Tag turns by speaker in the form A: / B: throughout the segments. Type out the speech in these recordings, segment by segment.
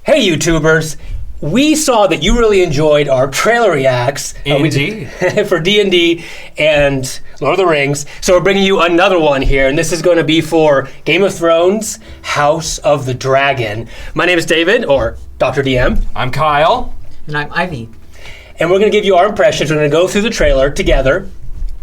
A: Hey, YouTubers. We saw that you really enjoyed our trailer reacts for D&D and Lord of the Rings. So we're bringing you another one here, and this is going to be for Game of Thrones, House of the Dragon. My name is David, or Dr. DM.
B: I'm Kyle.
C: And I'm Ivy.
A: And we're going to give you our impressions. We're going to go through the trailer together.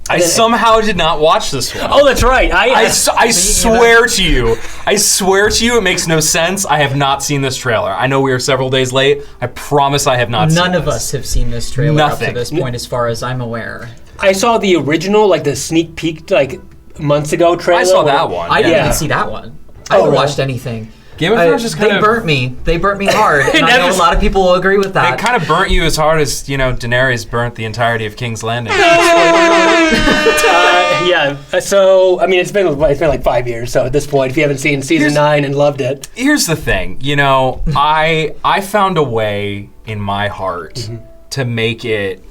B: I somehow did not watch this one.
A: Oh, that's right.
B: I swear to you. I swear to you, it makes no sense. I have not seen this trailer. I know we are several days late. I promise I have not seen this.
C: None of us have seen this trailer up to this point, as far as I'm aware.
A: I saw the original, like the sneak peek, like months ago trailer.
B: I saw that one.
C: I didn't even see that one. I haven't watched anything.
B: Game of Thrones just kind of...
C: They burnt me. They burnt me hard. And I know a lot of people will agree with that.
B: It kind of burnt you as hard as, Daenerys burnt the entirety of King's Landing.
A: Yeah. So, I mean, it's been like 5 years. So at this point, if you haven't seen season 9 and loved it.
B: Here's the thing. I found a way in my heart to make it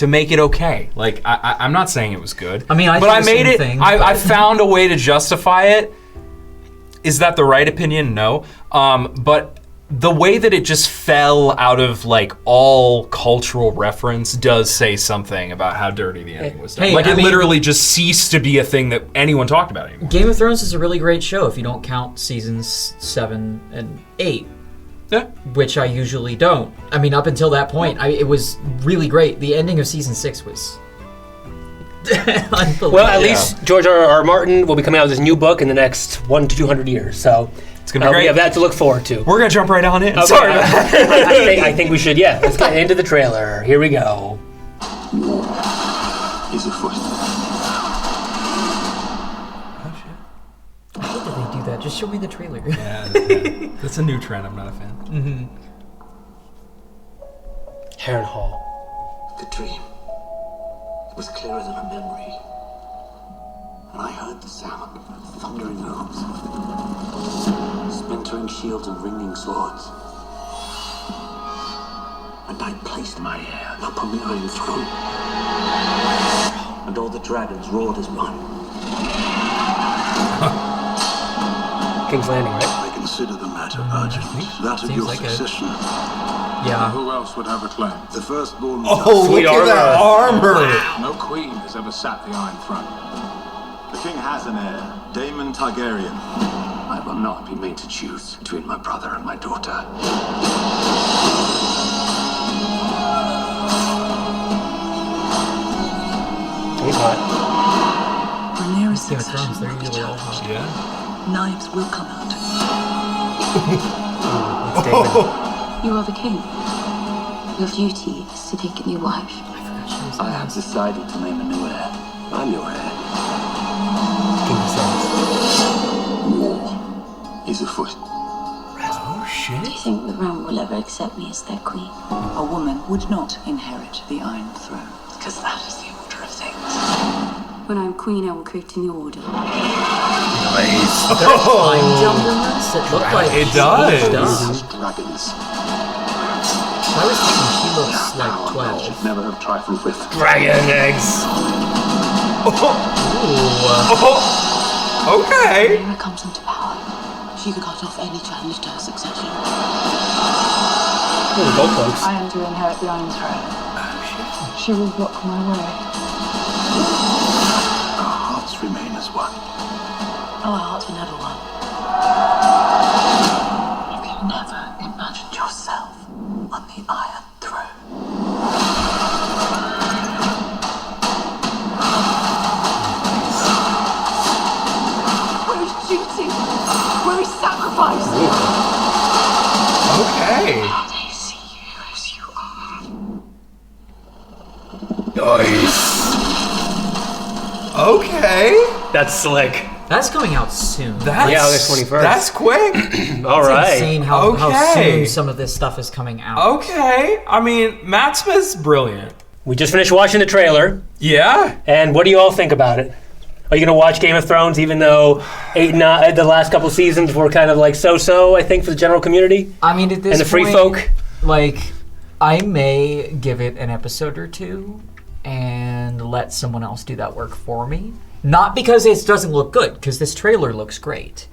B: okay. Like, I'm not saying it was good.
C: I mean,
B: I found a way to justify it. Is that the right opinion? No. But the way that it just fell out of like all cultural reference does say something about how dirty the ending was done. Hey, it literally just ceased to be a thing that anyone talked about anymore.
C: Game of Thrones is a really great show if you don't count seasons 7 and 8.
B: Yeah.
C: Which I usually don't. I mean, up until that point, it was really great. The ending of season 6 was...
A: Well, at least George R.R. Martin will be coming out with his new book in the next 100 to 200 years. So
B: it's gonna be great.
A: We have that to look forward to.
B: We're gonna jump right on in.
A: Okay. Sorry. I think we should. Yeah, let's get into the trailer. Here we go.
D: He's afoot.
C: Oh shit! I hate that they do that. Just show me the trailer.
B: Yeah, that's a new trend. I'm not a fan.
C: Mm-hmm.
A: Harrenhal.
D: The dream was clearer than a memory, and I heard the sound of thundering hooves, splintering shields and ringing swords, and I placed my heir upon the Iron Throne, and all the dragons roared as one.
A: King's Landing, right?
D: I consider the matter urgent. That of your succession.
C: Yeah.
D: Who else would have a claim? The firstborn.
B: Oh, look at that armor!
D: No queen has ever sat the Iron Throne. The king has an heir, Daemon Targaryen. I will not be made to choose between my brother and my daughter.
A: He's hot.
E: Rhaenyra's
C: Game of Thrones,
E: succession
C: they're
E: is
C: usually all
E: challenged.
B: Yeah.
E: Knives will come out.
F: You are the king. Your duty is to take a new wife.
D: I have decided to name a new heir. I'm your heir. War is afoot.
B: Oh shit!
F: Do you think the realm will ever accept me as their queen?
E: A woman would not inherit the Iron Throne.
F: Because that is the order of things. When I'm queen, I will create a new order.
B: Nice.
C: Time jump in this? It looked like
B: it does.
D: Dragons.
C: I was thinking she looks like 12.
D: Should never have trifled with.
A: Dragon eggs.
B: Okay.
F: When Rhaenyra comes into power, she could cut off any challenge to her succession.
A: Oh, the gold folks.
F: I am to inherit the Iron Throne. She will block my way.
D: Our hearts remain as one.
F: Our hearts were never one. You can never imagine yourself on the Iron Throne. Where is duty? Where is sacrifice?
B: Okay.
F: They see you as you are.
A: Nice.
B: Okay.
A: That's slick.
C: That's coming out soon.
A: August 21st.
B: That's quick.
A: All right.
C: It's insane how
B: Okay.
C: soon some of this stuff is coming out.
B: Okay. I mean, Matt Smith's brilliant.
A: We just finished watching the trailer,
B: Yeah.
A: and what do you all think about it? Are you going to watch Game of Thrones, even though 8 and 9, the last couple seasons were kind of like so-so, I think, for the general community?
C: I mean, at this
A: And the free
C: point,
A: folk?
C: like, I may give it an episode or two and let someone else do that work for me. Not because it doesn't look good, because this trailer looks great.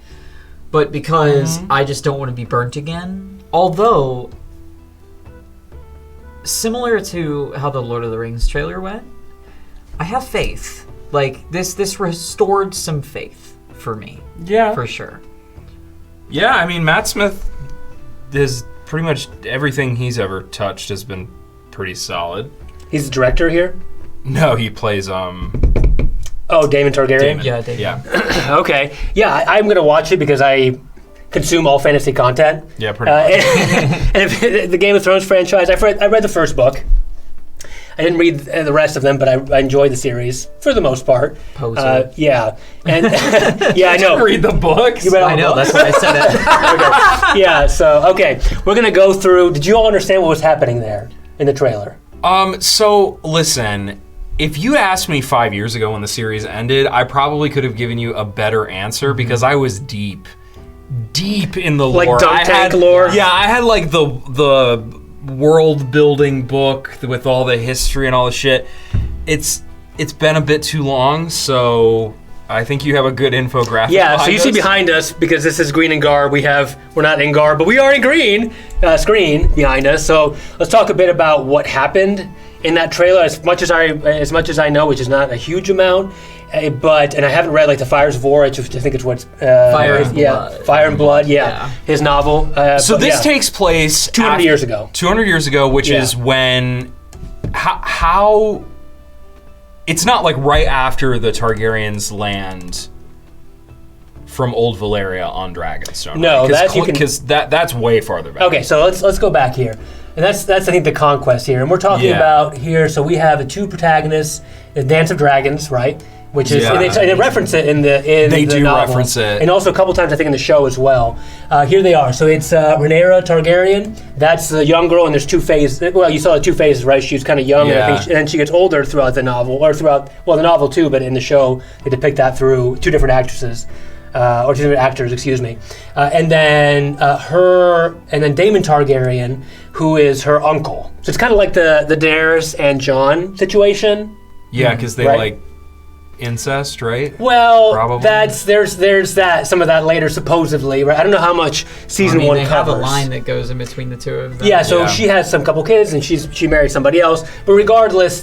C: but because I just don't want to be burnt again. Although, similar to how the Lord of the Rings trailer went, I have faith. Like, this restored some faith for me.
B: Yeah.
C: For sure.
B: Yeah, I mean, Matt Smith, his pretty much everything he's ever touched has been pretty solid.
A: He's the director here?
B: No, he plays,
A: Oh, Daemon Targaryen?
B: Daemon.
C: Yeah, Daemon.
B: Yeah.
A: Okay. Yeah, I'm going to watch it because I consume all fantasy content.
B: Yeah, pretty much.
A: And if, the Game of Thrones franchise, I read the first book. I didn't read the rest of them, but I enjoyed the series for the most part.
C: Poser.
A: Yeah. And yeah, I know.
B: Read the books.
A: You read all
C: I
A: the
C: know,
A: books?
C: that's why I said it.
A: Okay. Yeah, so, okay. We're going to go through. Did you all understand what was happening there in the trailer?
B: So, listen, if you asked me 5 years ago when the series ended, I probably could have given you a better answer because I was deep in the
A: Like
B: lore.
A: Dunk Tank lore?
B: Yeah, I had like the world building book with all the history and all the shit. It's been a bit too long, so I think you have a good infographic.
A: Yeah, so you see
B: us.
A: behind us, because this is green and gar, we're not in gar, but we are in green screen behind us. So let's talk a bit about what happened in that trailer, as much as I know, which is not a huge amount. But I haven't read like the Fires of War, which I think it's what's
C: Fire and Blood.
A: Fire and Blood, yeah. His novel.
B: So
A: but
B: this
A: yeah.
B: takes place
A: 200 years ago.
B: 200 years ago, which is when how it's not like right after the Targaryens land from Old Valyria on Dragonstone.
A: No,
B: right? Because that's way farther back.
A: Okay, so let's go back here. And that's I think the conquest here. And we're talking about here, so we have the two protagonists in Dance of Dragons, right? Which is, and they reference it in the novel.
B: Reference it.
A: And also a couple times I think in the show as well. Here they are. So it's Rhaenyra Targaryen. That's the young girl, and there's two phases. Well, you saw the two phases, right? She was kind of young, and, and then she gets older throughout the novel, or throughout, well, the novel too, but in the show they depict that through two different actresses. Or two different actors, excuse me. And then Daemon Targaryen, who is her uncle. So it's kind of like the Daenerys and Jon situation.
B: Yeah, because they like incest, right?
A: Well,
B: Probably.
A: there's that, some of that later supposedly, right? I don't know how much season one
C: they
A: covers.
C: have a line that goes in between the two of them.
A: Yeah, so she has some couple kids and she married somebody else. But regardless,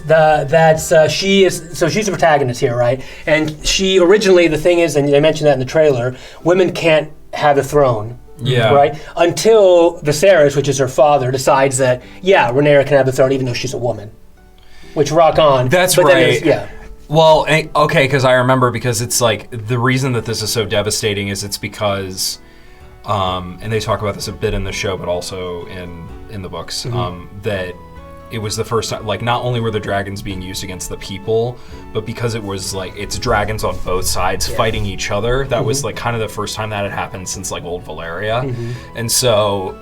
A: she's the protagonist here, right? And she originally, the thing is, and they mentioned that in the trailer, women can't have the throne.
B: Yeah.
A: Right? Until Viserys, which is her father, decides that, Rhaenyra can have the throne even though she's a woman. Which rock on.
B: That's
A: but
B: right.
A: Yeah.
B: Well, okay, because I remember, because it's like the reason that this is so devastating is it's because, and they talk about this a bit in the show, but also in the books, that it was the first time, like, not only were the dragons being used against the people, but because it was like it's dragons on both sides fighting each other. That was like kind of the first time that had happened since like Old Valyria, and so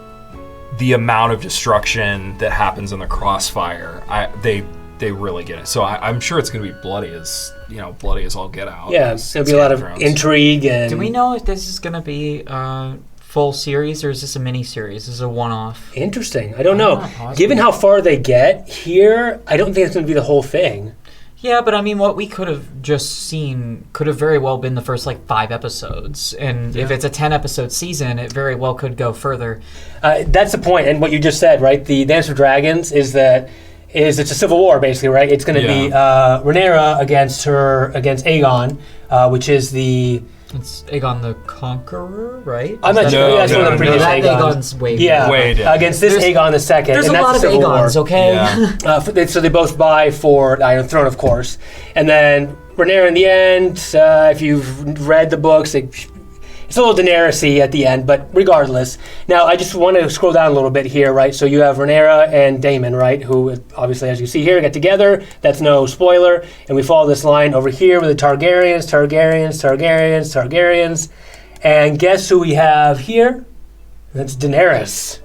B: the amount of destruction that happens in the Crossfire, they really get it. So I'm sure it's going to be bloody as all get out.
A: Yeah, there'll be a lot of intrigue. And
C: do we know if this is going to be full series, or is this a mini series? Is this a one-off?
A: Interesting. I don't know. Given how far they get here, I don't think it's going to be the whole thing.
C: Yeah, but I mean, what we could have just seen could have very well been the first, 5 episodes. And if it's a 10-episode season, it very well could go further.
A: That's the point. And what you just said, right? The Dance of Dragons is it's a civil war, basically, right? It's going to be Rhaenyra against Aegon, which is the...
C: It's Aegon the Conqueror, right?
A: I'm not sure. That's one of the previous
C: Aegon's way
B: down.
A: Against this Aegon the Second.
C: There's
A: and
C: a lot of Aegons,
A: war.
C: okay?
A: Yeah. So they both vie for the Iron Throne, of course. And then Rhaenyra in the end, if you've read the books, it's a little Daenerys-y at the end, but regardless. Now, I just want to scroll down a little bit here, right? So you have Rhaenyra and Daemon, right? Who, obviously, as you see here, get together. That's no spoiler. And we follow this line over here with the Targaryens. And guess who we have here? That's Daenerys.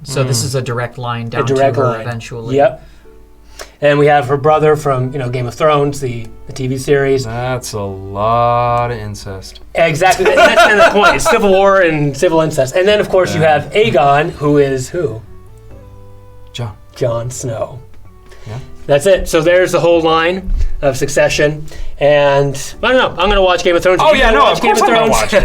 C: So this is a direct line down to her eventually.
A: Yep. And we have her brother from, Game of Thrones, the TV series.
B: That's a lot of incest.
A: Exactly. That's kind of the point. It's civil war and civil incest. And then, of course, you have Aegon, who is who?
B: Jon.
A: Jon Snow.
B: Yeah.
A: That's it. So there's the whole line of Succession, and I don't know. I'm gonna watch Game of Thrones.
B: Oh yeah, no, of course I'm gonna watch it.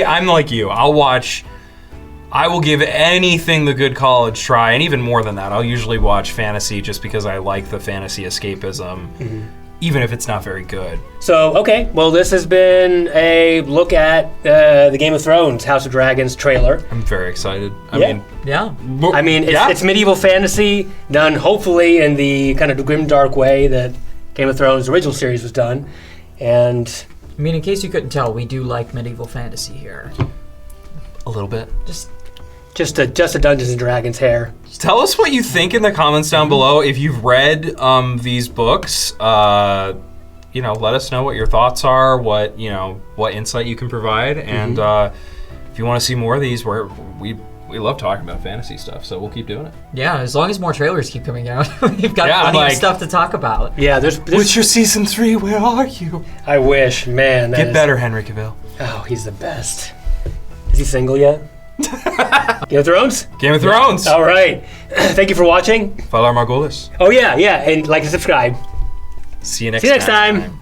B: I'm like you. I will give anything the good college try, and even more than that. I'll usually watch fantasy just because I like the fantasy escapism, even if it's not very good.
A: So, okay, well, this has been a look at the Game of Thrones House of Dragons trailer.
B: I'm very excited. I mean,
A: it's medieval fantasy done hopefully in the kind of grim, dark way that Game of Thrones original series was done, and
C: I mean, in case you couldn't tell, we do like medieval fantasy here.
B: A little bit.
C: Just
A: a Dungeons and Dragons hair.
B: Tell us what you think in the comments down below. If you've read these books, let us know what your thoughts are, what insight you can provide, and if you want to see more of these, we love talking about fantasy stuff, so we'll keep doing it.
C: Yeah, as long as more trailers keep coming out, we've got plenty of stuff to talk about.
A: Yeah, there's
B: Witcher season 3. Where are you?
A: I wish, man.
B: Get better, Henry Cavill.
A: Oh, he's the best. Is he single yet? Game of Thrones?
B: Game of Thrones.
A: All right. Thank you for watching.
B: Valar Morghulis.
A: Oh, yeah, and like and subscribe.
B: See you next
A: time.